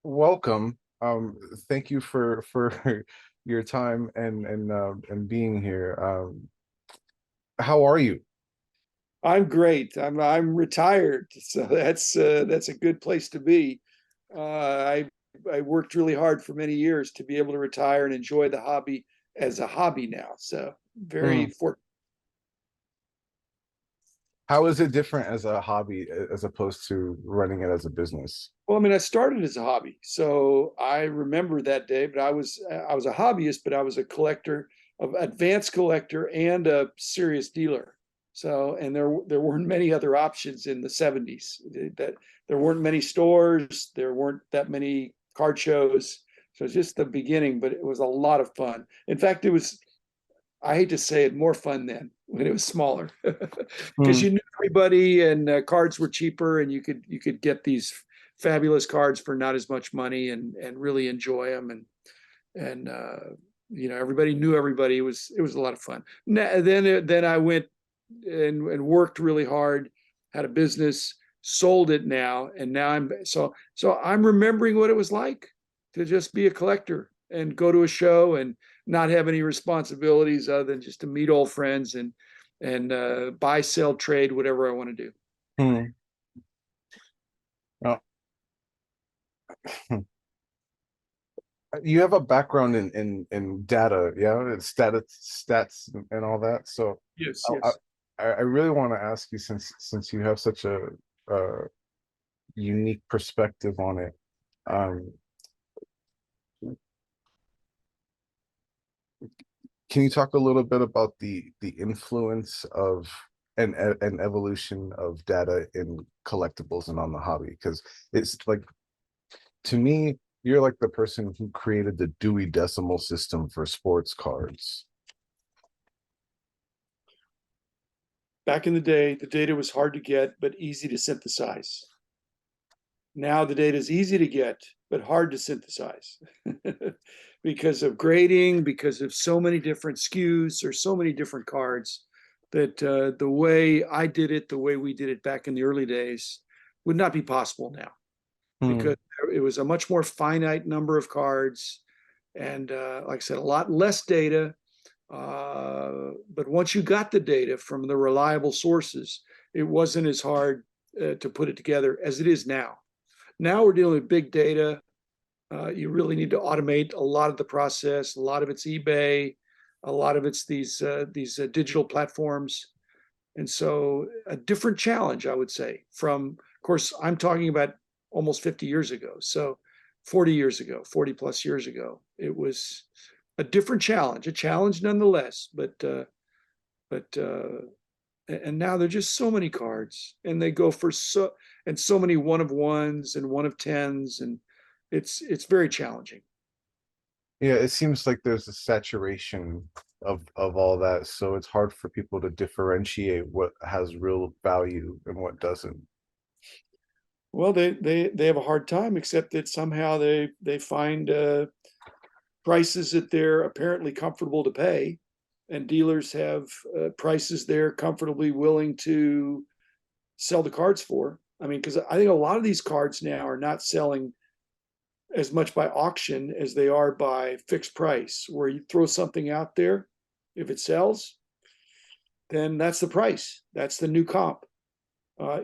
welcome. Thank you for your time and being here. How are you? I'm great. I'm retired, so that's a good place to be. I worked really hard for many years to be able to retire and enjoy the hobby as a hobby now. So very Hmm. fortunate. How is it different as a hobby as opposed to running it as a business? Well, I mean, I started as a hobby, so I remember that day. But I was a hobbyist, but I was a collector, of advanced collector, and a serious dealer. So, and there weren't many other options in the '70s. That there weren't many stores, there weren't that many card shows. So it's just the beginning, but it was a lot of fun. In fact, it was, I hate to say it, more fun then when it was smaller, because Hmm. you knew everybody, and cards were cheaper, and you could get these fabulous cards for not as much money, and really enjoy them, and everybody knew everybody. It was a lot of fun. Then I went and worked really hard, had a business, sold it now, and now I'm remembering what it was like to just be a collector and go to a show and not have any responsibilities other than just to meet old friends and buy, sell, trade, whatever I want to do. Hmm. Oh, you have a background in data, yeah, it's stats and all that. So Yes, I yes. I really want to ask you, since you have such a uh, unique perspective on it. Um, Can you talk a little bit about the influence of and evolution of data in collectibles and on the hobby? Because it's like, to me, you're like the person who created the Dewey Decimal System for sports cards. Back in the day, the data was hard to get but easy to synthesize. Now the data is easy to get but hard to synthesize because of grading, because of so many different SKUs or so many different cards, that the way I did it, the way we did it back in the early days, would not be possible now, Hmm. because it was a much more finite number of cards, and like I said, a lot less data. But once you got the data from the reliable sources, it wasn't as hard to put it together as it is now. Now we're dealing with big data. You really need to automate a lot of the process. A lot of it's eBay, a lot of it's these digital platforms, and so a different challenge, I would say. From, of course, I'm talking about almost 50 years ago. So 40 years ago, 40 plus years ago, it was a different challenge, a challenge nonetheless. But and now there are just so many cards, and they go for so many one of ones and one of tens, and it's very challenging. Yeah, it seems like there's a saturation of all that, so it's hard for people to differentiate what has real value and what doesn't. Well, they have a hard time, except that somehow they find prices that they're apparently comfortable to pay, and dealers have prices they're comfortably willing to sell the cards for. I mean, because I think a lot of these cards now are not selling as much by auction as they are by fixed price, where you throw something out there, if it sells, then that's the price. That's the new comp.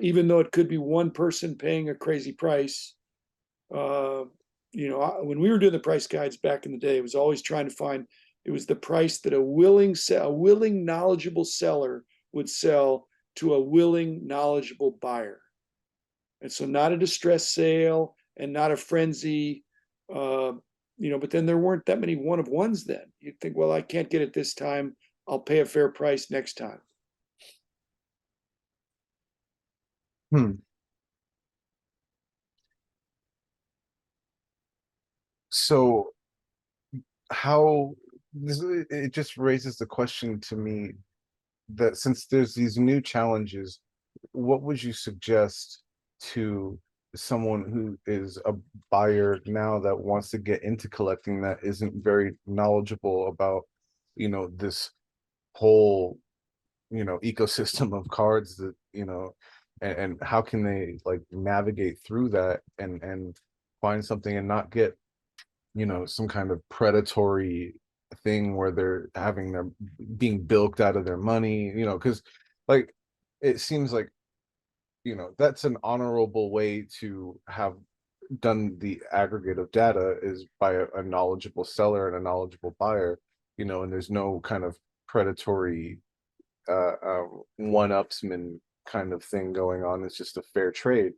Even though it could be one person paying a crazy price. Uh, when we were doing the price guides back in the day, it was always trying to find, it was the price that a willing, knowledgeable seller would sell to a willing, knowledgeable buyer. And so not a distress sale and not a frenzy. Uh, but then there weren't that many one of ones then. You'd think, well, I can't get it this time. I'll pay a fair price next time. Hmm. So how it just raises the question to me that, since there's these new challenges, what would you suggest to someone who is a buyer now that wants to get into collecting, that isn't very knowledgeable about, this whole, ecosystem of cards, that, and how can they like navigate through that and find something and not get, some kind of predatory thing where they're having their being bilked out of their money, because like it seems like, that's an honorable way to have done the aggregate of data is by a knowledgeable seller and a knowledgeable buyer, and there's no kind of predatory one-upsman kind of thing going on. It's just a fair trade.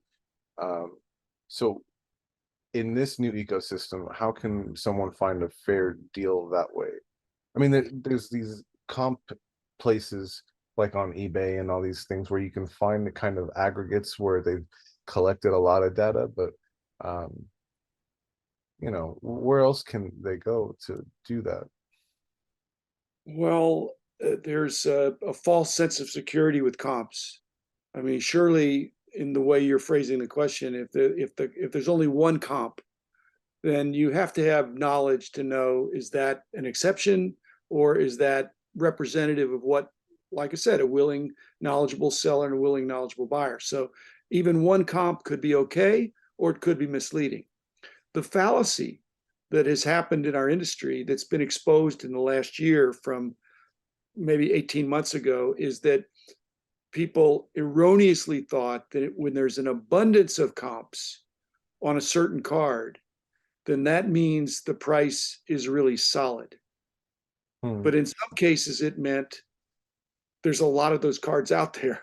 So in this new ecosystem, how can someone find a fair deal that way? I mean, there's these comp places like on eBay and all these things where you can find the kind of aggregates where they've collected a lot of data, but um, where else can they go to do that? Well, there's a false sense of security with comps. I mean, surely in the way you're phrasing the question, if there's only one comp, then you have to have knowledge to know, is that an exception or is that representative of what, like I said, a willing, knowledgeable seller and a willing, knowledgeable buyer. So even one comp could be okay, or it could be misleading. The fallacy that has happened in our industry that's been exposed in the last year from maybe 18 months ago is that people erroneously thought that when there's an abundance of comps on a certain card, then that means the price is really solid. Hmm. But in some cases, it meant there's a lot of those cards out there.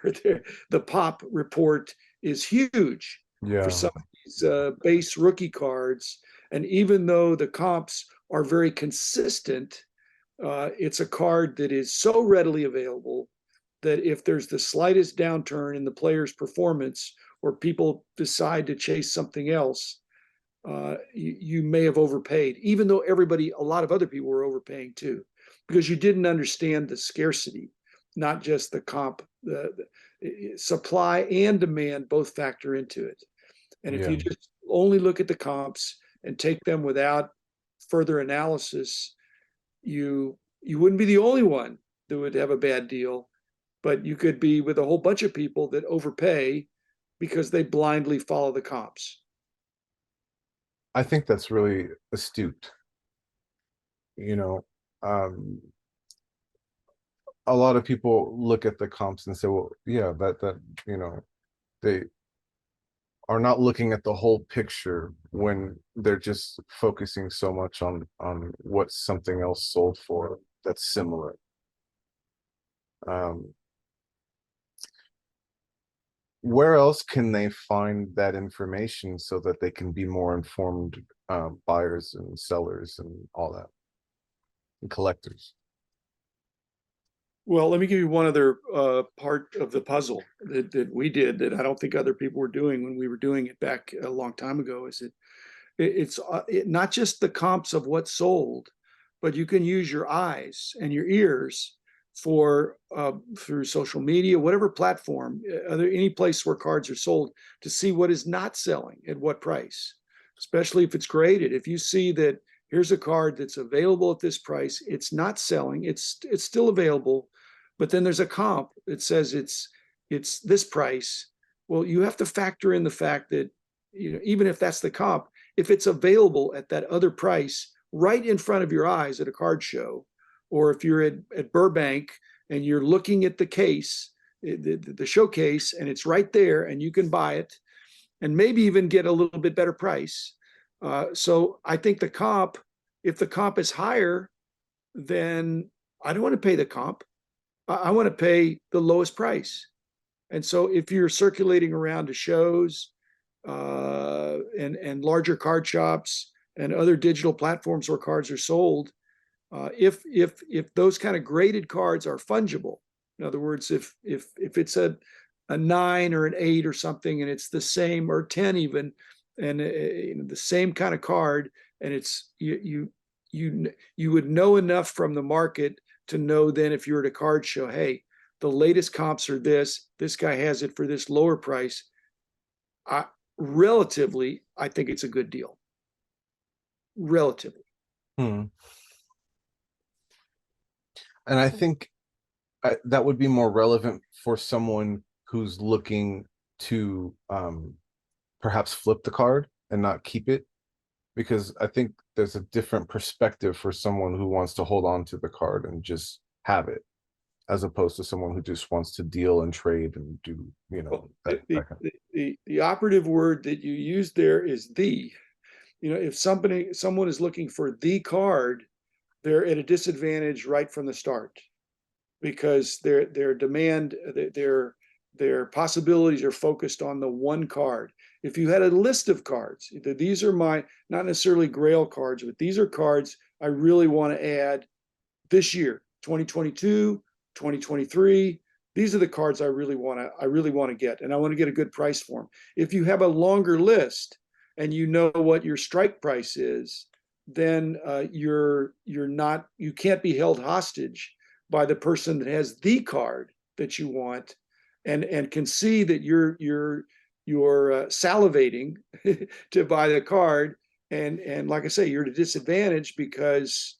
The pop report is huge for Yeah. some of these base rookie cards. And even though the comps are very consistent, it's a card that is so readily available that if there's the slightest downturn in the player's performance or people decide to chase something else, you may have overpaid, even though a lot of other people were overpaying too, because you didn't understand the scarcity, not just the comp. The supply and demand both factor into it. And if Yeah. you just only look at the comps and take them without further analysis, you wouldn't be the only one that would have a bad deal, but you could be with a whole bunch of people that overpay because they blindly follow the comps. I think that's really astute. You know, um, a lot of people look at the comps and say, well, yeah, you know, they are not looking at the whole picture when they're just focusing so much on what something else sold for that's similar. Um, where else can they find that information so that they can be more informed buyers and sellers and all that, and collectors? Well, let me give you one other part of the puzzle that we did that I don't think other people were doing when we were doing it back a long time ago. Is it's not just the comps of what's sold, but you can use your eyes and your ears for through social media, whatever platform, any place where cards are sold, to see what is not selling at what price, especially if it's graded. If you see that here's a card that's available at this price, it's not selling, it's still available, but then there's a comp that says it's this price. Well, you have to factor in the fact that, even if that's the comp, if it's available at that other price right in front of your eyes at a card show, or if you're at Burbank and you're looking at the case, the showcase, and it's right there and you can buy it and maybe even get a little bit better price. So I think if the comp is higher, then I don't want to pay the comp. I want to pay the lowest price. And so if you're circulating around to shows and larger card shops and other digital platforms where cards are sold, if those kind of graded cards are fungible, in other words, if it's a 9 or an 8 or something, and it's the same, or 10 even, and the same kind of card, and it's you would know enough from the market to know then if you're at a card show, hey, the latest comps are this guy has it for this lower price. I, Relatively, I think it's a good deal. Relatively. Hmm. And I think that would be more relevant for someone who's looking to perhaps flip the card and not keep it. because I think there's a different perspective for someone who wants to hold on to the card and just have it, as opposed to someone who just wants to deal and trade and do, Well, that kind the operative word that you use there is the. If someone is looking for the card, they're at a disadvantage right from the start, because their demand, their possibilities are focused on the one card. If you had a list of cards, these are my, not necessarily grail cards, but these are cards I really want to add this year, 2022, 2023. These are the cards I really want to get, and I want to get a good price for them. If you have a longer list and you know what your strike price is, then you can't be held hostage by the person that has the card that you want, and can see that you're salivating to buy the card, and like I say, you're at a disadvantage because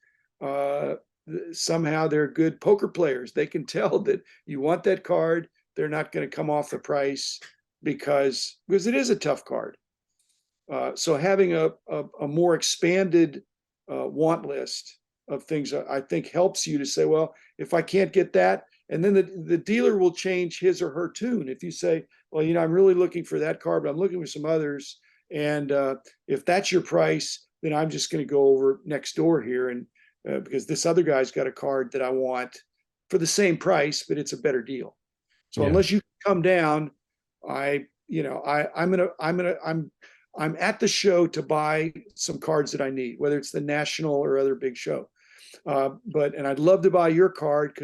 somehow they're good poker players. They can tell that you want that card. They're not going to come off the price because it is a tough card. So having a more expanded want list of things, I think, helps you to say, well, if I can't get that, and then the dealer will change his or her tune. If you say, well, I'm really looking for that card, but I'm looking for some others, and if that's your price, then I'm just going to go over next door here, and because this other guy's got a card that I want for the same price, but it's a better deal. So yeah. unless you come down, I'm at the show to buy some cards that I need, whether it's the national or other big show. And I'd love to buy your card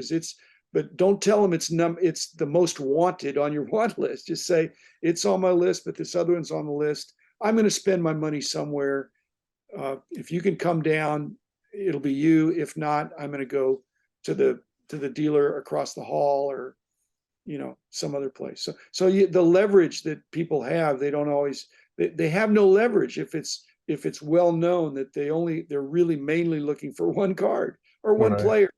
but don't tell them it's the most wanted on your want list. Just say it's on my list, but this other one's on the list. I'm going to spend my money somewhere. If you can come down, it'll be you. If not, I'm going to go to the dealer across the hall, or some other place. So the leverage that people have, they have no leverage if it's well known that they're really mainly looking for one card or one Right. player.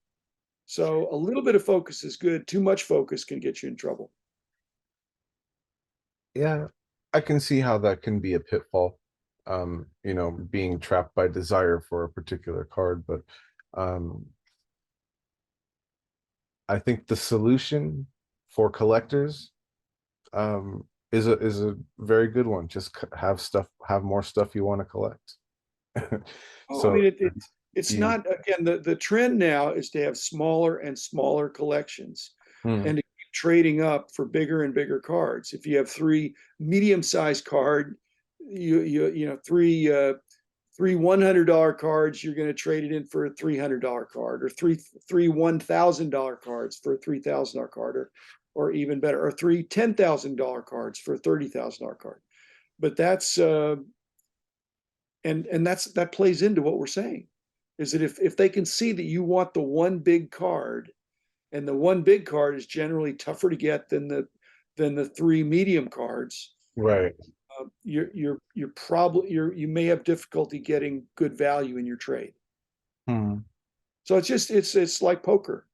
So a little bit of focus is good. Too much focus can get you in trouble. Yeah, I can see how that can be a pitfall. Being trapped by desire for a particular card, but um I think the solution for collectors is a very good one. Just have more stuff you want to collect. Oh, I So mean, it's you, not, again, the trend now is to have smaller and smaller collections, hmm, and to keep trading up for bigger and bigger cards. If you have three medium-sized card, three $100 cards, you're going to trade it in for a $300 card, or three $1,000 cards for a $3,000 card, or even better, or three $10,000 cards for a $30,000 card. But that plays into what we're saying, is that if they can see that you want the one big card, and the one big card is generally tougher to get than the three medium cards, right. you may have difficulty getting good value in your trade. Hmm. So it's like poker.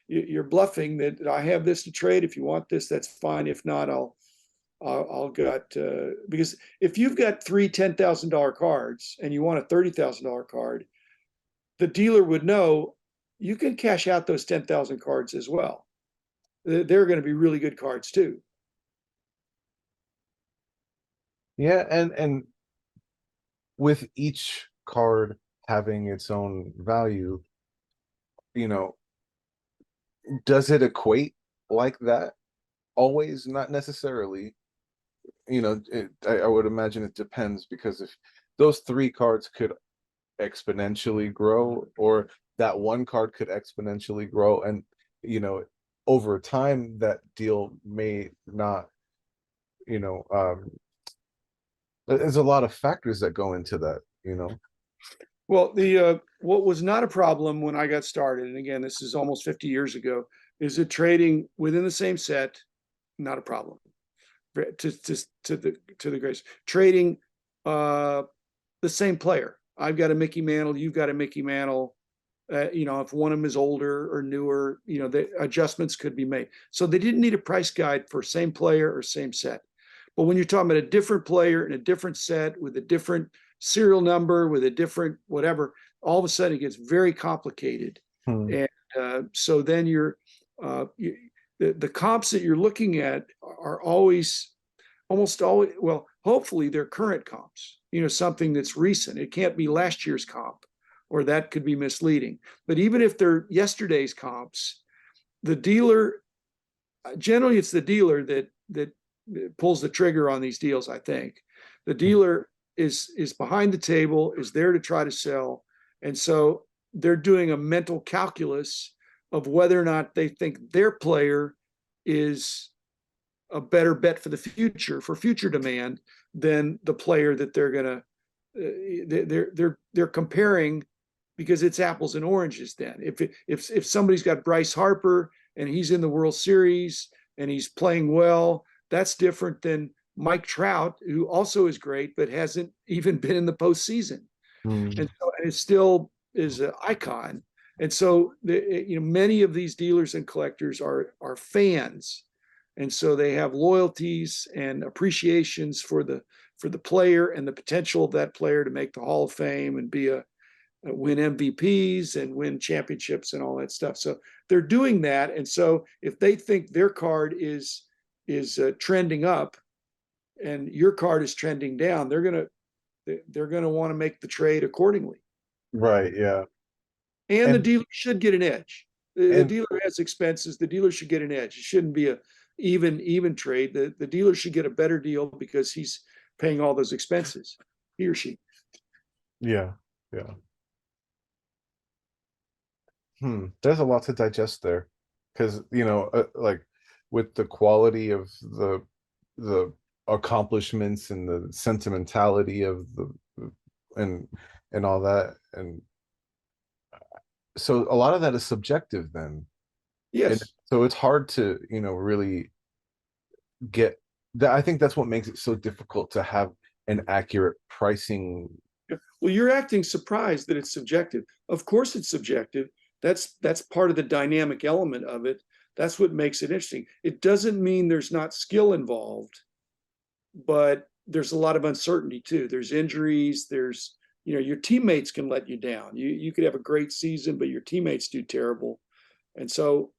You're bluffing that I have this to trade. If you want this, that's fine. If not, I'll get, because if you've got three $10,000 cards and you want a $30,000 card, the dealer would know you can cash out those 10,000 cards as well. They're going to be really good cards too. Yeah, and with each card having its own value, you know, does it equate like that? Always, not necessarily. I would imagine it depends, because if those three cards could exponentially grow, or that one card could exponentially grow, and you know over time that deal may not, you know um there's a lot of factors that go into that. Well, what was not a problem when I got started, and again, this is almost 50 years ago, is that trading within the same set, not a problem. To the grace, trading the same player. I've got a Mickey Mantle, you've got a Mickey Mantle. If one of them is older or newer, the adjustments could be made. So they didn't need a price guide for same player or same set. But when you're talking about a different player in a different set with a different serial number with a different whatever, all of a sudden it gets very complicated. Hmm. And so then the comps that you're looking at are always, almost always, well, hopefully they're current comps, something that's recent. It can't be last year's comp, or that could be misleading. But even if they're yesterday's comps, the dealer, generally it's the dealer that pulls the trigger on these deals, I think. The dealer is behind the table, is there to try to sell. And so they're doing a mental calculus of whether or not they think their player is a better bet for the future, for future demand, than the player that they're gonna they're comparing, because it's apples and oranges. Then if somebody's got Bryce Harper and he's in the World Series and he's playing well, that's different than Mike Trout, who also is great but hasn't even been in the postseason, Hmm. and so and it still is an icon. And so many of these dealers and collectors are fans, and so they have loyalties and appreciations for the player and the potential of that player to make the Hall of Fame and be a win MVPs and win championships and all that stuff. So they're doing that, and so if they think their card is trending up and your card is trending down, they're gonna want to make the trade accordingly. Right. Yeah. And the And dealer should get an edge. The and dealer has expenses. The dealer should get an edge. It shouldn't be a even trade. The dealer should get a better deal because he's paying all those expenses. He or she. yeah. Yeah. There's a lot to digest there, because like with the quality of the accomplishments and the sentimentality of the and and all that, and so a lot of that is subjective then, and Yes. so it's hard to really get that. I think that's what makes it so difficult to have an accurate pricing. Well, you're acting surprised that it's subjective. Of course, it's subjective. That's part of the dynamic element of it. That's what makes it interesting. It doesn't mean there's not skill involved, but there's a lot of uncertainty too. There's injuries. There's your teammates can let you down. You could have a great season, but your teammates do terrible. And so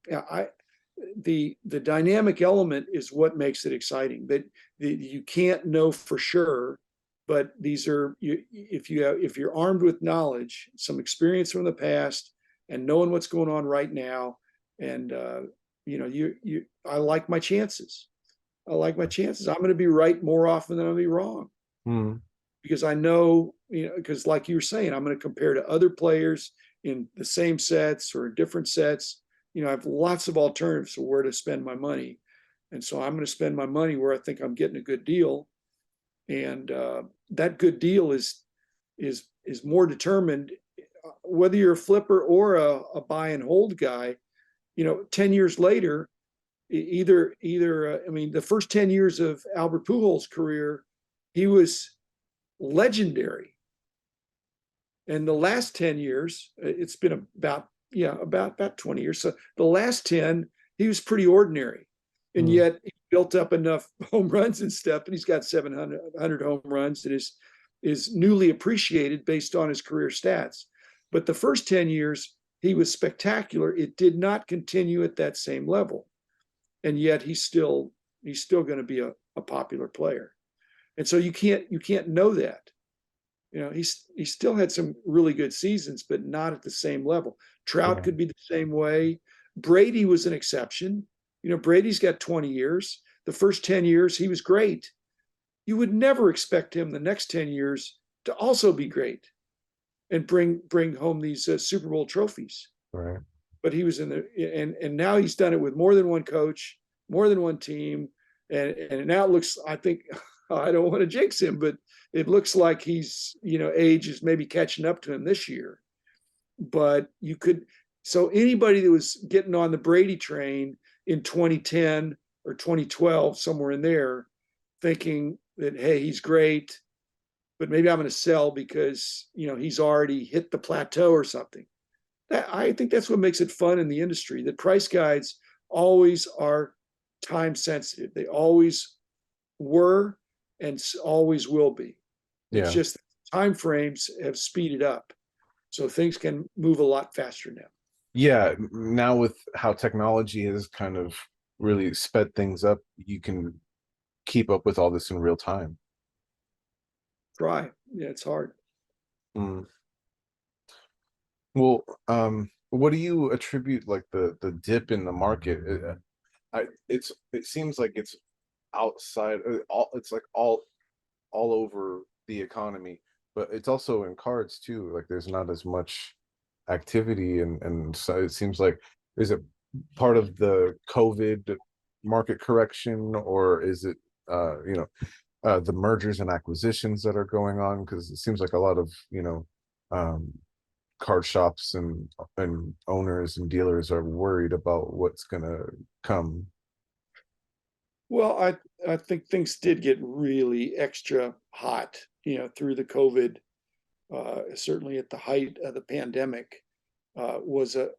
the dynamic element is what makes it exciting. That you can't know for sure, but these are if you're armed with knowledge, some experience from the past, and knowing what's going on right now, and I like my chances. I like my chances. I'm going to be right more often than I'll be wrong, Hmm. because I know, because like you were saying, I'm going to compare to other players in the same sets or different sets. I have lots of alternatives for where to spend my money. And so I'm going to spend my money where I think I'm getting a good deal. And that good deal is more determined, whether you're a flipper or a buy and hold guy. 10 years later, I mean, the first 10 years of Albert Pujols' career, he was legendary. And the last 10 years, it's been about 20 years. So the last 10, he was pretty ordinary. And Hmm. yet he built up enough home runs and stuff, and he's got 700 home runs and is newly appreciated based on his career stats. But the first 10 years, he was spectacular. It did not continue at that same level. And yet he's still going to be a popular player. And so you can't know that. He still had some really good seasons, but not at the same level. Trout Yeah. could be the same way. Brady was an exception. Brady's got 20 years. The first 10 years, he was great. You would never expect him the next 10 years to also be great and bring home these Super Bowl trophies. Right. But he was in and now he's done it with more than one coach, more than one team, and now it looks. I think I don't want to jinx him, but it looks like he's age is maybe catching up to him this year. But so anybody that was getting on the Brady train in 2010 or 2012, somewhere in there, thinking that, hey, he's great, but maybe I'm going to sell because he's already hit the plateau or something. I think that's what makes it fun in the industry. The price guides always are time sensitive. They always were and always will be. It's Yeah. just time frames have speeded up, so things can move a lot faster now. Yeah, now with how technology has kind of really sped things up, you can keep up with all this in real time. Try, yeah, it's hard. Mm. Well, what do you attribute like the dip in the market? It seems like it's outside all it's like all over the economy, but it's also in cards too. Like there's not as much activity, and so it seems like, is it part of the COVID market correction, or is it the mergers and acquisitions that are going on? Because it seems like a lot of um card shops and owners and dealers are worried about what's gonna come. Well, I think things did get really extra hot, through the COVID. Certainly at the height of the pandemic, was a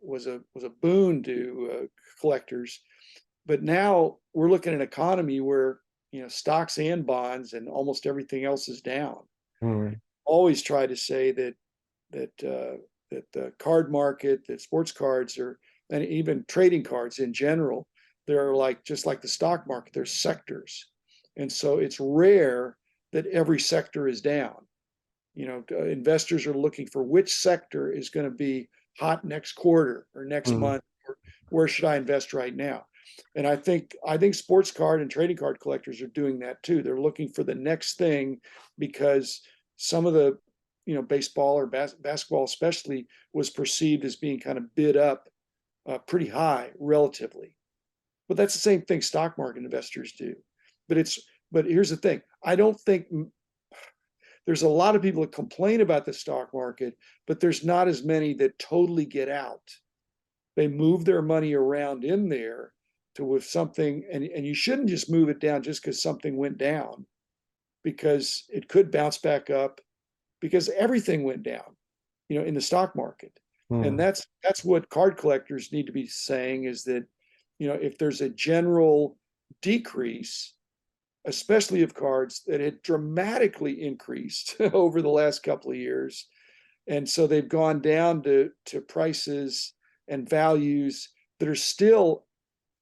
boon to collectors. But now we're looking at an economy where stocks and bonds and almost everything else is down. Mm, Always try to say that the card market, that sports cards are, and even trading cards in general, they're like just like the stock market. They're sectors, and so it's rare that every sector is down. Investors are looking for which sector is going to be hot next quarter or next mm, month, or where should I invest right now? And I think sports card and trading card collectors are doing that too. They're looking for the next thing, because some of the baseball or basketball especially was perceived as being kind of bid up pretty high relatively. But that's the same thing stock market investors do. But here's the thing: I don't think there's a lot of people that complain about the stock market, but there's not as many that totally get out. They move their money around in there to with something, and you shouldn't just move it down just because something went down, because it could bounce back up, because everything went down, in the stock market. And mm, that's what card collectors need to be saying, is that, if there's a general decrease, especially of cards that had dramatically increased over the last couple of years. And so they've gone down to prices and values that are still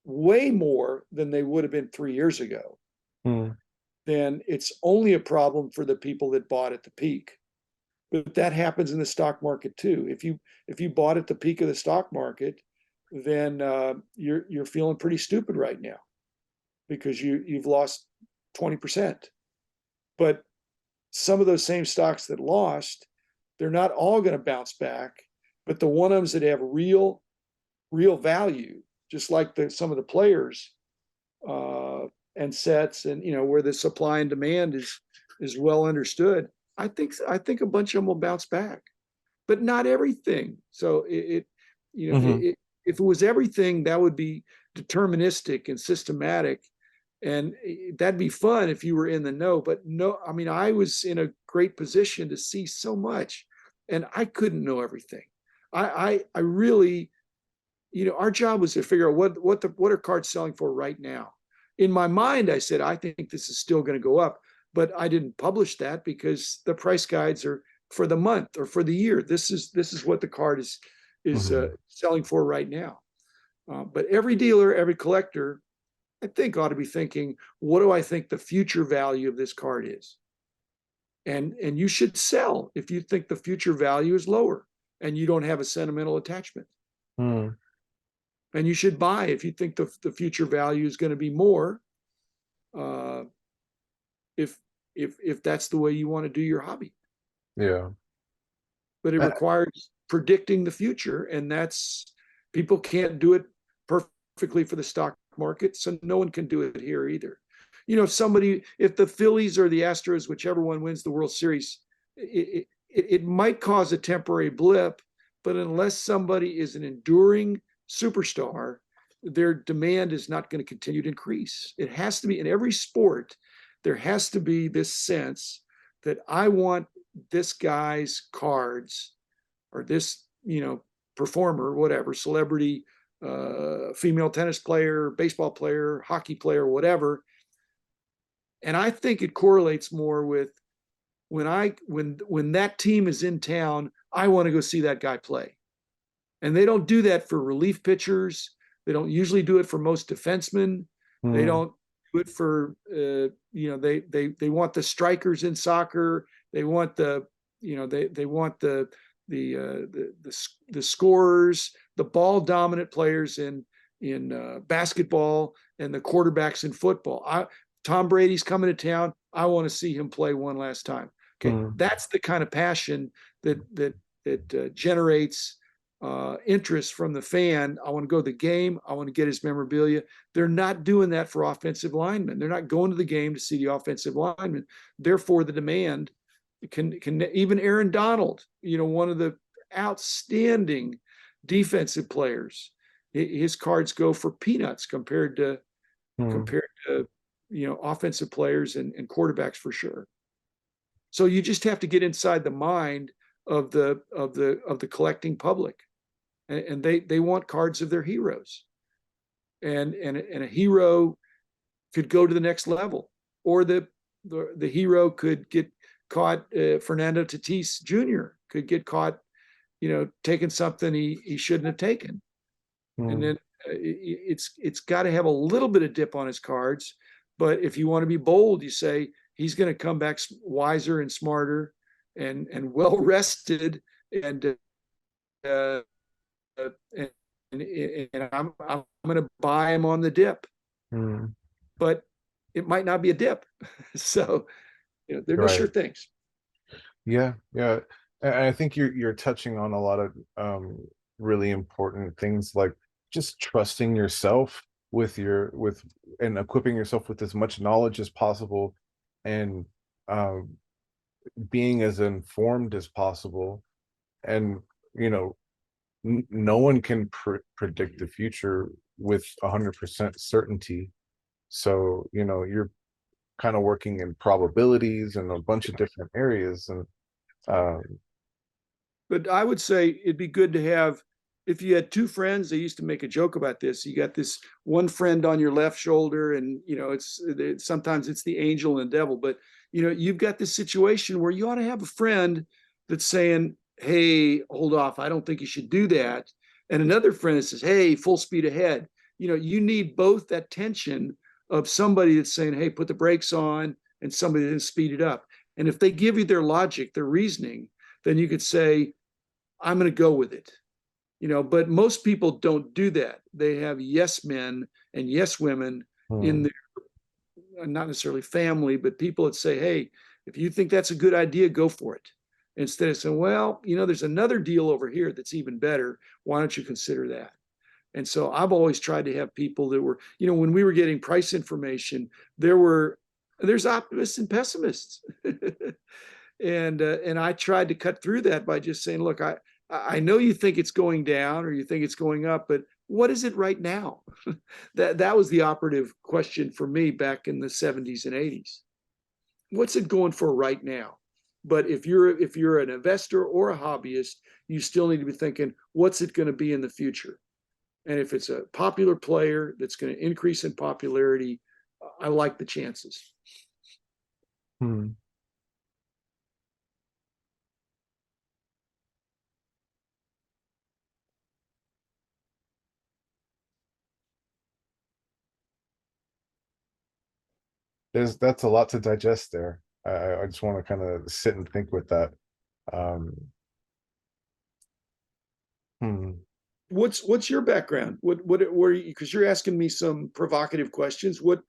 way more than they would have been 3 years ago. mm, Then it's only a problem for the people that bought at the peak. But that happens in the stock market too. If you bought at the peak of the stock market, then you're feeling pretty stupid right now, because you've lost 20%. But some of those same stocks that lost, they're not all going to bounce back, but the ones that have real value, just like some of the players uh, and sets, and where the supply and demand is well understood. I think a bunch of them will bounce back, but not everything. So mhm, if it was everything, that would be deterministic and systematic, and that'd be fun if you were in the know. But no, I mean, I was in a great position to see so much, and I couldn't know everything. I really, our job was to figure out what are cards selling for right now. In my mind, I said I think this is still going to go up, but I didn't publish that because the price guides are for the month or for the year. This is what the card is mhm. selling for right now. But every dealer, every collector, I think, ought to be thinking, what do I think the future value of this card is? And you should sell if you think the future value is lower and you don't have a sentimental attachment. Mm, And you should buy if you think the future value is going to be more, uh, if if that's the way you want to do your hobby. yeah. But it Uh, requires predicting the future, and that's, people can't do it perfectly for the stock market, so no one can do it here either. If the Phillies or the Astros, whichever one wins the World Series, it might cause a temporary blip, but unless somebody is an enduring superstar, their demand is not going to continue to increase. It has to be in every sport. There has to be this sense that I want this guy's cards, or this performer, whatever, celebrity, female tennis player, baseball player, hockey player, whatever. And I think it correlates more with when that team is in town, I want to go see that guy play. And they don't do that for relief pitchers. They don't usually do it for most defensemen. They Hmm. don't do it for they want the strikers in soccer. They want they want the scorers, the ball dominant players in basketball, and the quarterbacks in football. Tom Brady's coming to town. I want to see him play one last time. Okay, Hmm. that's the kind of passion that generates interest from the fan. I want to go to the game. I want to get his memorabilia. They're not doing that for offensive linemen. They're not going to the game to see the offensive linemen. Therefore, the demand can even Aaron Donald, one of the outstanding defensive players. His cards go for peanuts Hmm. compared to offensive players and quarterbacks for sure. So you just have to get inside the mind of the collecting public, and they want cards of their heroes, and a hero could go to the next level, or the hero could get caught. Fernando Tatis Jr. could get caught, taking something he shouldn't have taken, and Hmm. then it's got to have a little bit of dip on his cards. But if you want to be bold, you say he's going to come back wiser and smarter and well rested, and uh, and, and I'm going to buy him on the dip, Hmm. but it might not be a dip. So there are no sure Right. things. Yeah, yeah. And I think you're touching on a lot of really important things, like just trusting yourself with and equipping yourself with as much knowledge as possible, and um being as informed as possible. And you know no one can predict the future with 100% certainty. So you're kind of working in probabilities and a bunch of different areas. And um But I would say it'd be good to have, if you had two friends, they used to make a joke about this. You got this one friend on your left shoulder, and sometimes it's the angel and the devil, but you've got this situation where you ought to have a friend that's saying, "Hey, hold off, I don't think you should do that," and another friend that says, "Hey, full speed ahead." You need both that tension of somebody that's saying, "Hey, put the brakes on," and somebody that's speed it up. And if they give you their logic, their reasoning, then you could say, I'm going to go with it. But most people don't do that. They have yes men and yes women in hmm, their, not necessarily family, but people that say, hey, if you think that's a good idea, go for it. Instead of saying, well, there's another deal over here that's even better. Why don't you consider that? And so I've always tried to have people that were, when we were getting price information, there's optimists and pessimists. And I tried to cut through that by just saying, look, I know you think it's going down or you think it's going up, but what is it right now? That was the operative question for me back in the 70s and 80s. What's it going for right now? But if you're an investor or a hobbyist, you still need to be thinking, what's it going to be in the future? And if it's a popular player that's going to increase in popularity, I like the chances. hmm. That's a lot to digest there. I just want to kind of sit and think with that. um hmm. What's your background? What were you? Because you're asking me some provocative questions. What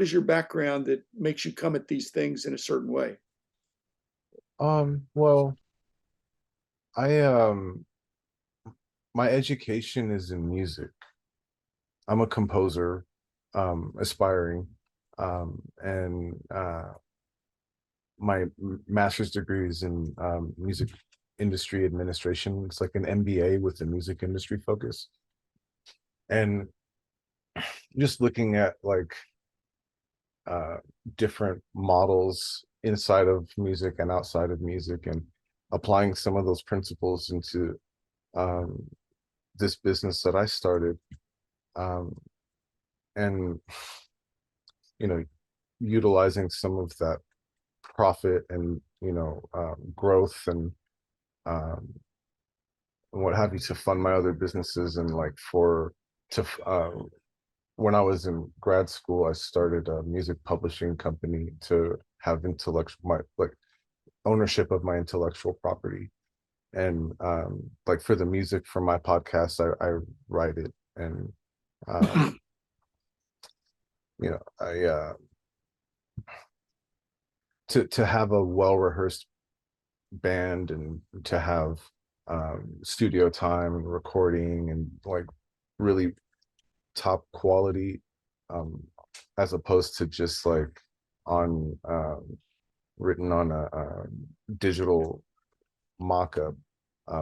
is your background that makes you come at these things in a certain way? Well, I my education is in music. I'm a composer, aspiring, and my master's degree is in music industry administration. It's like an MBA with a music industry focus. And just looking at like uh, different models inside of music and outside of music, and applying some of those principles into um, this business that I started, um, and you know utilizing some of that profit and growth and um, what have you to fund my other businesses and like for to when I was in grad school, I started a music publishing company to have intellectual my like ownership of my intellectual property. And like for the music for my podcast, I write it and um, I to have a well rehearsed band and to have studio time and recording and like really top quality um, as opposed to just like on written on a digital mock-up.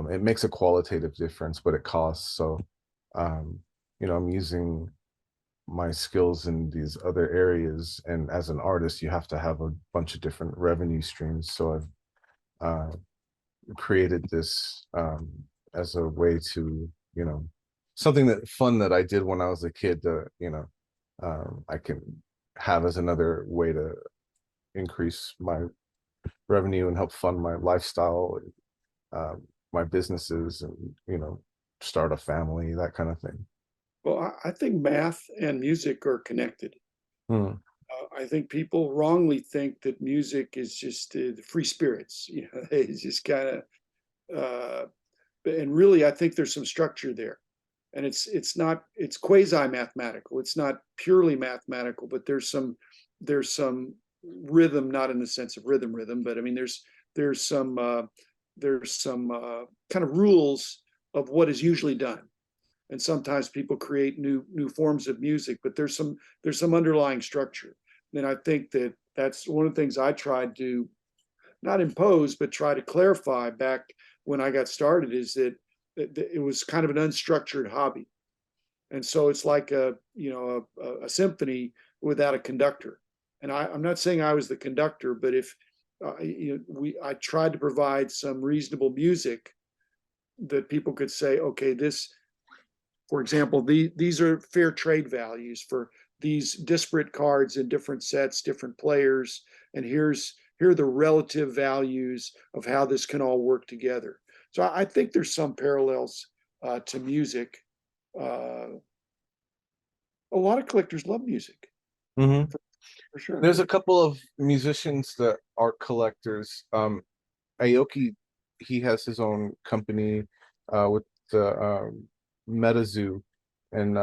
It makes a qualitative difference, but it costs. So, um, I'm using my skills in these other areas, and as an artist, you have to have a bunch of different revenue streams. So I've created this as a way to, something that fun that I did when I was a kid. I can have as another way to increase my revenue and help fund my lifestyle, my businesses, and start a family, that kind of thing. Well, I think math and music are connected. Hmm. I think people wrongly think that music is just the free spirits. It's just kind of, and really, I think there's some structure there, and it's not it's quasi mathematical. It's not purely mathematical, but there's some rhythm, not in the sense of rhythm, but I mean there's some kind of rules of what is usually done, and sometimes people create new forms of music, but there's some underlying structure. And I think that's one of the things I tried to not impose but try to clarify back when I got started, is that it was kind of an unstructured hobby. And so it's like a symphony without a conductor. And I'm not saying I was the conductor, but if I tried to provide some reasonable music that people could say, okay, this, for example, these are fair trade values for these disparate cards in different sets, different players, and here are the relative values of how this can all work together. So I think there's some parallels to music. Uh, a lot of collectors love music, Mm-hmm. for sure. There's a couple of musicians that are collectors. Aoki, he has his own company with the MetaZoo, and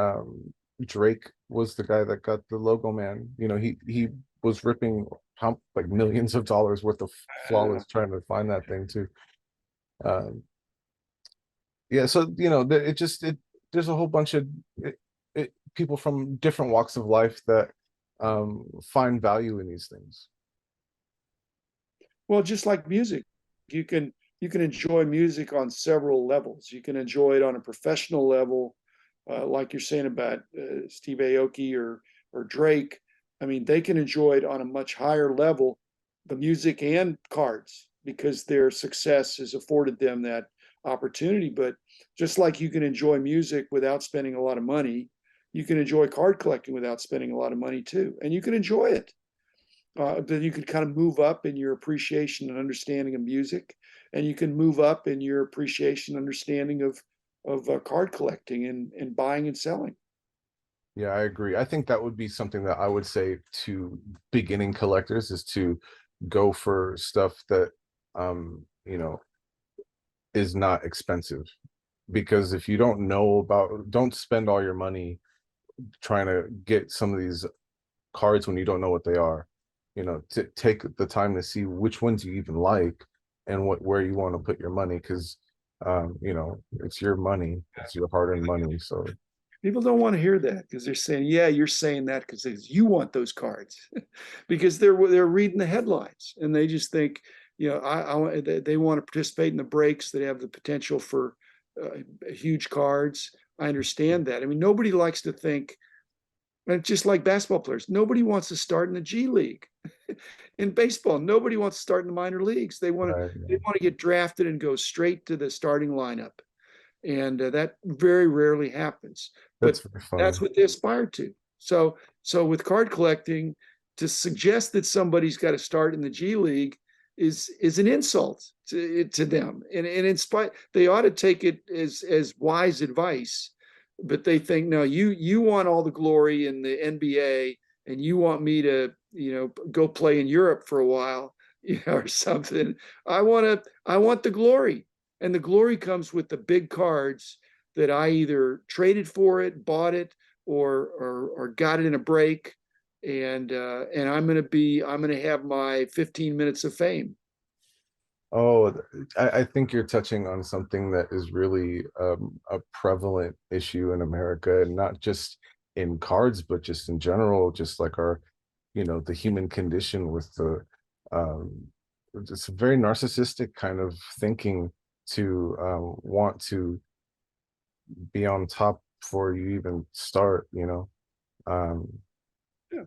Drake was the guy that got the logo man. He was ripping how like millions of dollars worth of flawless trying to find that thing too. Um, yeah, so there's a whole bunch of people from different walks of life that find value in these things. Well, just like music, you can you can enjoy music on several levels. You can enjoy it on a professional level, like you're saying about Steve Aoki or Drake. I mean, they can enjoy it on a much higher level, the music and cards, because their success has afforded them that opportunity. But just like you can enjoy music without spending a lot of money, you can enjoy card collecting without spending a lot of money too, and you can enjoy it. Then you can kind of move up in your appreciation and understanding of music, and you can move up in your appreciation and understanding of card collecting and buying and selling. Yeah, I agree. I think that would be something that I would say to beginning collectors is to go for stuff that is not expensive. Because if you don't spend all your money trying to get some of these cards when you don't know what they are. To take the time to see which ones you even like and where you want to put your money, because it's your money, it's your hard-earned money. So People don't want to hear that because they're saying, "Yeah, you're saying that because you want those cards," because they're reading the headlines and they just think, they want to participate in the breaks that have the potential for huge cards. I understand that. I mean, nobody likes to think, and just like basketball players, nobody wants to start in the G League. In baseball, nobody wants to start in the minor leagues. They want to right, they want to get drafted and go straight to the starting lineup, and that very rarely happens. that's But very funny. that's what they aspire to. So with card collecting, to suggest that somebody's got to start in the G League is an insult to them. And in spite, they ought to take it as wise advice, but they think, no, you want all the glory in the NBA, and you want me to, go play in Europe for a while, or something. I want the glory, and the glory comes with the big cards that I either traded for it, bought it, or got it in a break, and I'm gonna have my 15 minutes of fame. Oh, I think you're touching on something that is really a prevalent issue in America, and not just in cards, but just in general, just like our, the human condition with the, um, it's a very narcissistic kind of thinking to want to be on top before you even start. Um, Yeah,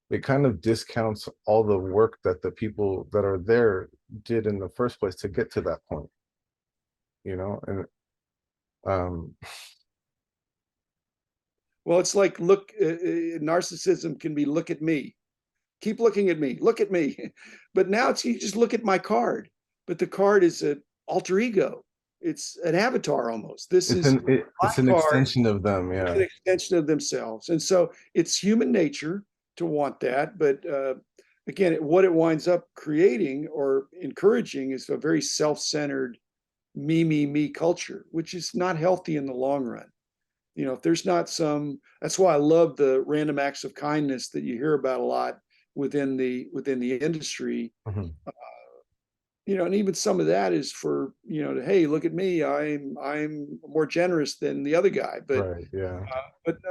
it kind of discounts all the work that the people that are there did in the first place to get to that point. And um well, it's like, look, narcissism can be, look at me, keep looking at me, look at me. But now it's, you just look at my card, but the card is an alter ego, it's an avatar almost. This it's is an it, my it's an card, extension of them, an yeah. extension of themselves. And so it's human nature to want that. But again, what it winds up creating or encouraging is a very self-centered me culture, which is not healthy in the long run. If there's not some, that's why I love the random acts of kindness that you hear about a lot within the industry. Mhm. And even some of that is for, hey, look at me, I'm more generous than the other guy. But Right, yeah.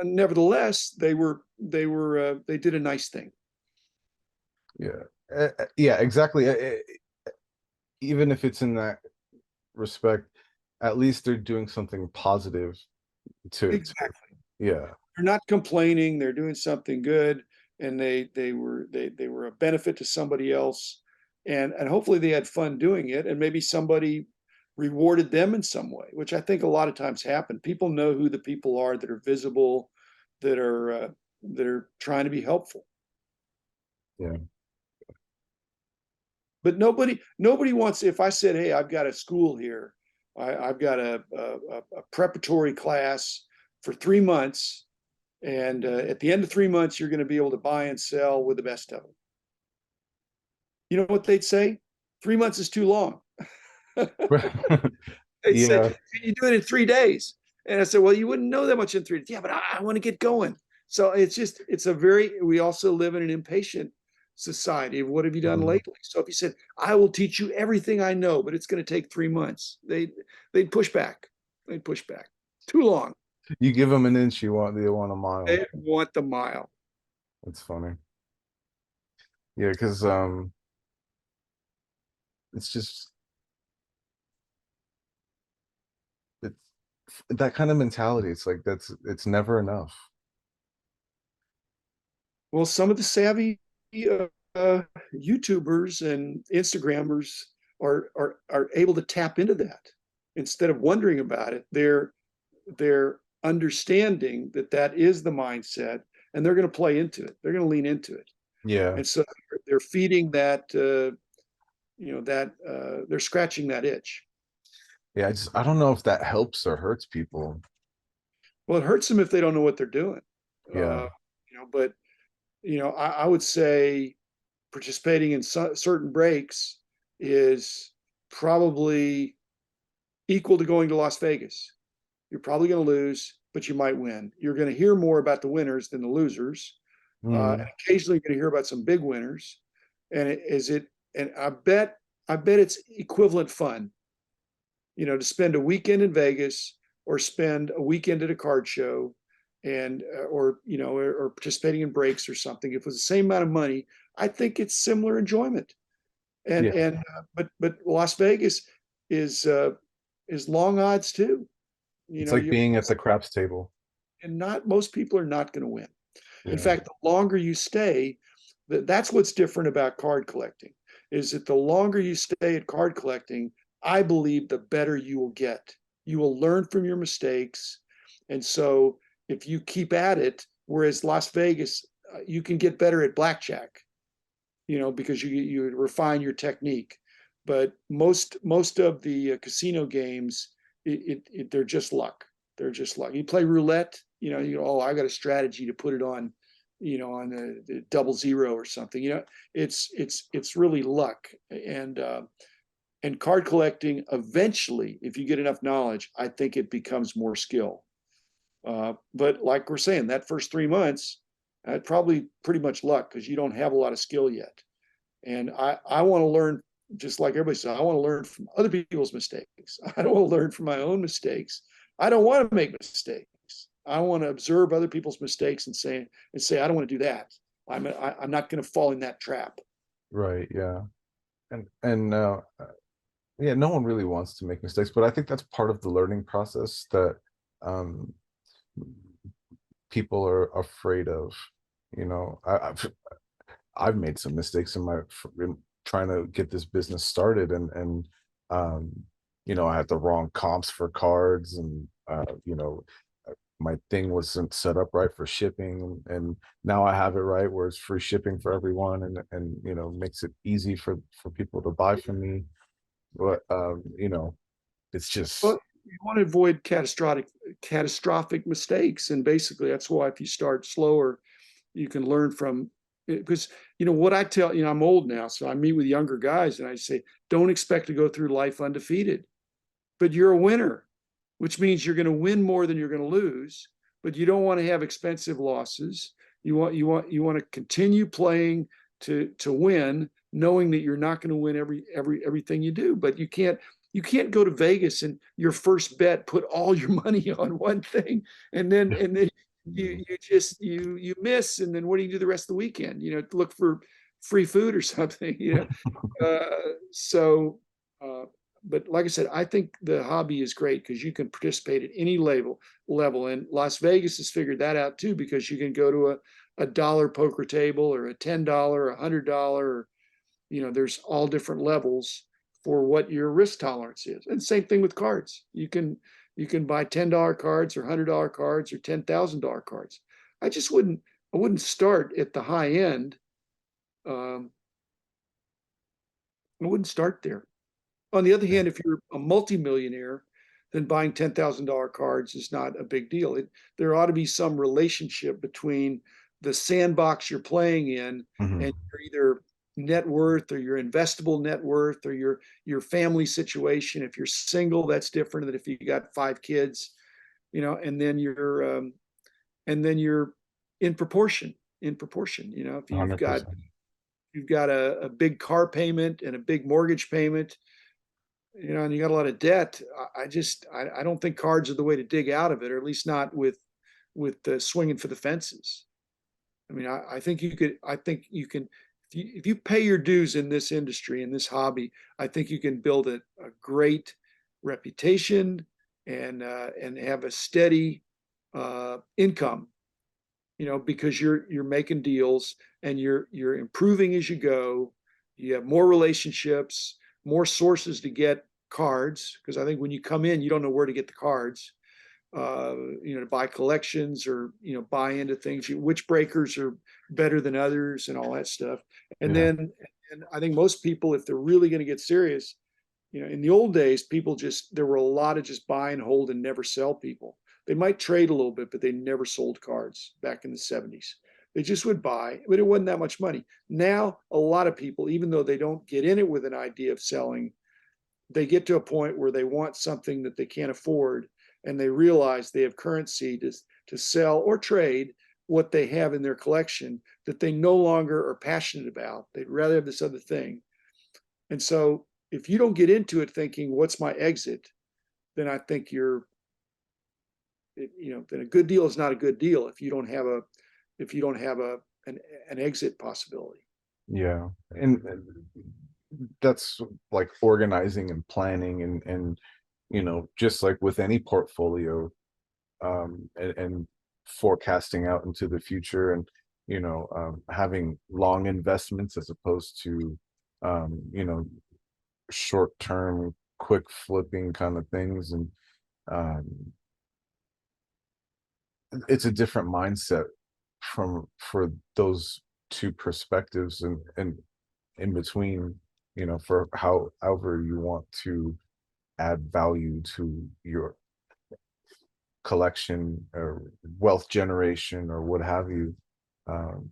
nevertheless, they did a nice thing. Yeah. Yeah, exactly. Even if it's in that respect, at least they're doing something positive to Exactly. yeah. They're not complaining, they're doing something good, and they were a benefit to somebody else, and hopefully they had fun doing it, and maybe somebody rewarded them in some way, which I think a lot of times happen. People know who the people are that are visible, that are trying to be helpful. Yeah. But nobody wants, if I said, hey, I've got a school here, I've got a preparatory class for 3 months, and at the end of 3 months, you're going to be able to buy and sell with the best of them. You know what they'd say? 3 months is too long. They'd say, Yeah. can you do it in 3 days? And I said, well, you wouldn't know that much in 3 days. Yeah, but I want to get going. So we also live in an impatient society of what have you done Mhm. lately? So if you said, I will teach you everything I know, but it's going to take 3 months, they'd push back. They'd push back. Too long. You give them an inch, they want a mile. They want the mile. It's funny. Yeah, because it's just it's that kind of mentality. It's like it's never enough. Well, some of the savvy YouTubers and Instagrammers are able to tap into that. Instead of wondering about it, they're understanding that that is the mindset, and they're going to play into it. They're going to lean into it, Yeah. and so they're feeding that. They're scratching that itch. Yeah, I don't know if that helps or hurts people. Well, it hurts them if they don't know what they're doing. Yeah. But I would say participating in certain breaks is probably equal to going to Las Vegas. You're probably going to lose, but you might win. You're going to hear more about the winners than the losers. And Mhm. occasionally you're going to hear about some big winners. And and I bet it's equivalent fun, to spend a weekend in Vegas or spend a weekend at a card show, and or participating in breaks or something. If it was the same amount of money, I think it's similar enjoyment. And Yeah. but Las Vegas is uh, is long odds too. It's like You being at the craps table. and not most people are not going to win. In Yeah. fact, the longer you stay, that's what's different about card collecting. Is that the longer you stay at card collecting, I believe the better you will get. You will learn from your mistakes, and so if you keep at it, whereas Las Vegas, you can get better at blackjack. because you refine your technique. But most of the casino games, they're just luck. They're just luck. You play roulette, oh, I got a strategy to put it on, on the 00 or something. It's really luck. And card collecting, eventually, if you get enough knowledge, I think it becomes more skill. But like we're saying, that first 3 months, probably pretty much luck because you don't have a lot of skill yet. And I want to learn, just like everybody says, I want to learn from other people's mistakes. I don't want to learn from my own mistakes. I don't want to make mistakes. I want to observe other people's mistakes and say, I don't want to do that. I'm not going to fall in that trap. Right. Yeah. And yeah, no one really wants to make mistakes, but I think that's part of the learning process that um people are afraid of. I've made some mistakes in trying to get this business started, and um I had the wrong comps for cards, and my thing wasn't set up right for shipping, and now I have it right where it's free shipping for everyone, and makes it easy for people to buy from me. But it's just. Well, you want to avoid catastrophic mistakes, and basically that's why if you start slower, you can learn from, because what I tell, I'm old now, so I meet with younger guys and I say, don't expect to go through life undefeated, but you're a winner, which means you're going to win more than you're going to lose, but you don't want to have expensive losses. You want to continue playing to win, knowing that you're not going to win everything you do, but you can't go to Vegas and your first bet put all your money on one thing, and then you miss, and then what do you do the rest of the weekend? Look for free food or something. So, uh, but like I said, I think the hobby is great because you can participate at any level, and Las Vegas has figured that out too, because you can go to a dollar poker table or a $10, $100, there's all different levels for what your risk tolerance is. And same thing with cards. You can buy $10 cards or $100 cards or $10,000 cards. I wouldn't start at the high end. Um, I wouldn't start there. On the other hand, if you're a multimillionaire, then buying $10,000 cards is not a big deal. There ought to be some relationship between the sandbox you're playing in and Mhm. your either net worth or your investable net worth or your family situation. If you're single, that's different than if you got 5 kids, and then you're in proportion. If you've got 100%. a big car payment and a big mortgage payment, and you got a lot of debt, I don't think cards are the way to dig out of it, or at least not with swinging for the fences. I mean, I think you can, if you pay your dues in this industry, in this hobby, I think you can build a great reputation and have a steady income, because you're making deals and you're improving as you go. You have more relationships, more sources to get cards, because I think when you come in, you don't know where to get the cards. To buy collections or buy into things, which breakers are better than others, and all that stuff. And Yeah. then, and I think most people, if they're really going to get serious, in the old days, there were a lot of just buy and hold and never sell people. They might trade a little bit, but they never sold cards back in the 70s. They just would buy, but it wasn't that much money. Now, a lot of people, even though they don't get in it with an idea of selling, they get to a point where they want something that they can't afford, and they realize they have currency to sell or trade what they have in their collection that they no longer are passionate about. They'd rather have this other thing. And so if you don't get into it thinking, what's my exit? Then I think then a good deal is not a good deal if you don't have an exit possibility. Yeah. And that's like organizing and planning, and just like with any portfolio, and forecasting out into the future, and having long investments as opposed to short term quick flipping kind of things. And um, it's a different mindset for those two perspectives, and in between, for however you want to add value to your collection or wealth generation or what have you. Um,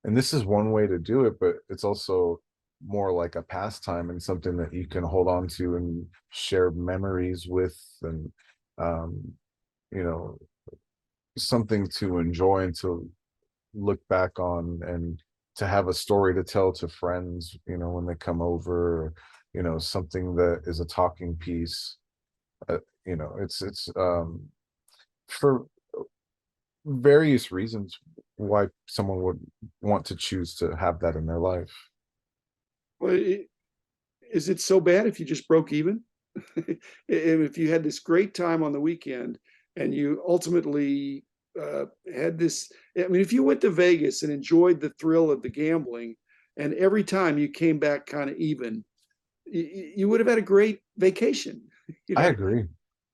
and this is one way to do it, but it's also more like a pastime and something that you can hold on to and share memories with, and um, you know, something to enjoy and to look back on, and to have a story to tell to friends, when they come over, something that is a talking piece. It's for various reasons why someone would want to choose to have that in their life. Well, is it so bad if you just broke even? If you had this great time on the weekend and you ultimately had this, I mean, if you went to Vegas and enjoyed the thrill of the gambling, and every time you came back kind of even, you would have had a great vacation, you I know. agree.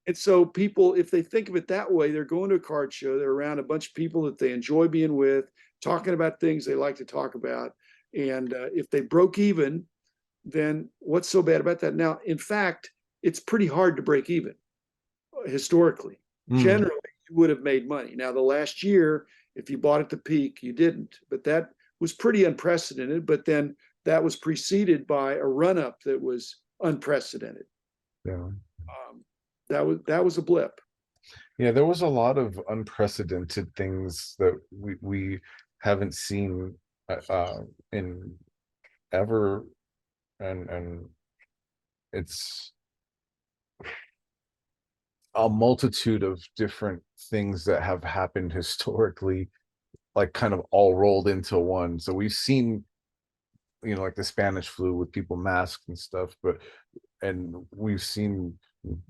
And so people, if they think of it that way, they're going to a card show, they're around a bunch of people that they enjoy being with, talking about things they like to talk about. And if they broke even, then what's so bad about that? Now, in fact, it's pretty hard to break even historically. Mm, Generally, you would have made money. Now, the last year, if you bought at the peak, you didn't, but that was pretty unprecedented. But then that was preceded by a run up that was unprecedented. yeah. That was a blip. Yeah, there was a lot of unprecedented things that we haven't seen in ever, and it's a multitude of different things that have happened historically, like kind of all rolled into one. So we've seen, like the Spanish flu with people masked and stuff, and we've seen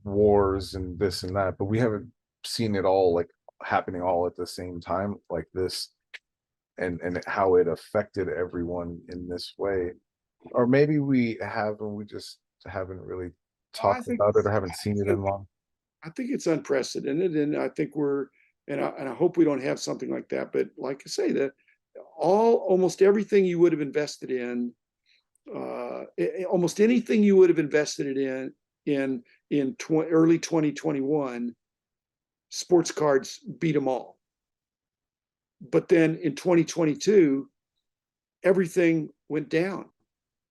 wars and this and that, but we haven't seen it all like happening all at the same time like this, and how it affected everyone in this way. Or maybe we have, and we just haven't really I talked think about it or haven't seen it in long. I think it's unprecedented, and I think and I hope we don't have something like that. But like I say, that almost everything you would have invested in, almost anything you would have invested it in early 2021, sports cards beat them all. But then in 2022, everything went down,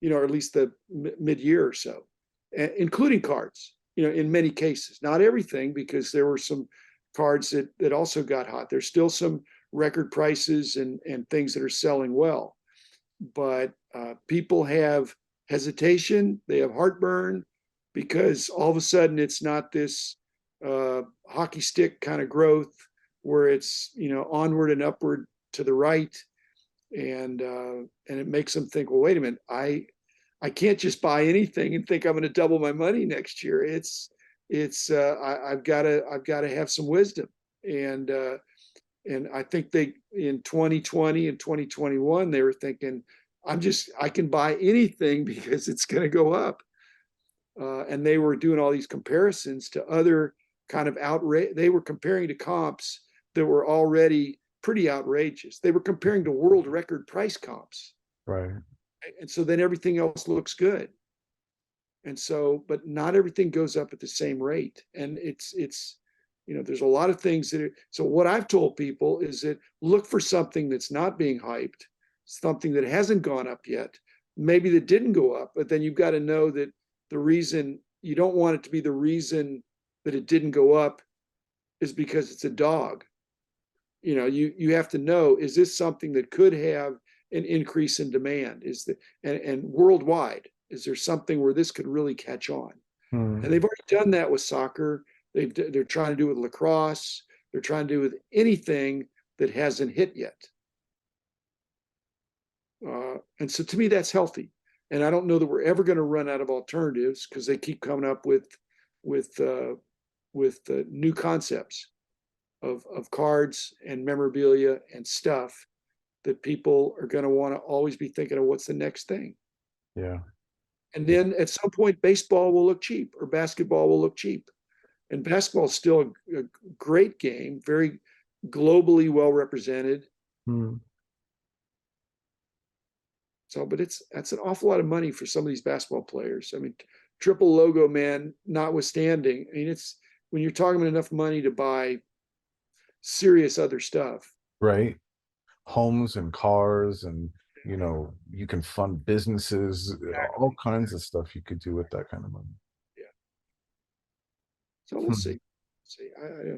or at least the mid-year or so, including cards, in many cases. Not everything, because there were some cards that also got hot. There's still some record prices and things that are selling well. But people have hesitation, they have heartburn, because all of a sudden it's not this hockey stick kind of growth where it's, onward and upward to the right. And it makes them think, well, wait a minute, I can't just buy anything and think I'm going to double my money next year. I've got to have some wisdom. And I think they, in 2020 and 2021, they were thinking, I can buy anything because it's going to go up. And they were doing all these comparisons to other kind of outrage. They were comparing to comps that were already pretty outrageous. They were comparing to world record price comps. Right. And so then everything else looks good. And so, but not everything goes up at the same rate. And there's a lot of things so what I've told people is that look for something that's not being hyped, something that hasn't gone up yet, maybe that didn't go up, but then you've got to know that the reason you don't want it to be the reason that it didn't go up is because it's a dog. You have to know, is this something that could have an increase in demand? And worldwide, is there something where this could really catch on? Hmm. And they've already done that with soccer. They're trying to do it with lacrosse. They're trying to do it with anything that hasn't hit yet. And so to me, that's healthy. And I don't know that we're ever going to run out of alternatives, because they keep coming up with new concepts of cards and memorabilia and stuff that people are going to want to always be thinking of what's the next thing. Yeah. And Yeah. then at some point, baseball will look cheap or basketball will look cheap. And basketball is still a great game, very globally well represented. Hmm. So, but that's an awful lot of money for some of these basketball players. I mean, triple logo man notwithstanding. I mean, it's when you're talking about enough money to buy serious other stuff. Right? Homes and cars and you can fund businesses, all Exactly. kinds of stuff you could do with that kind of money. Yeah. So we'll Hmm. see. See, I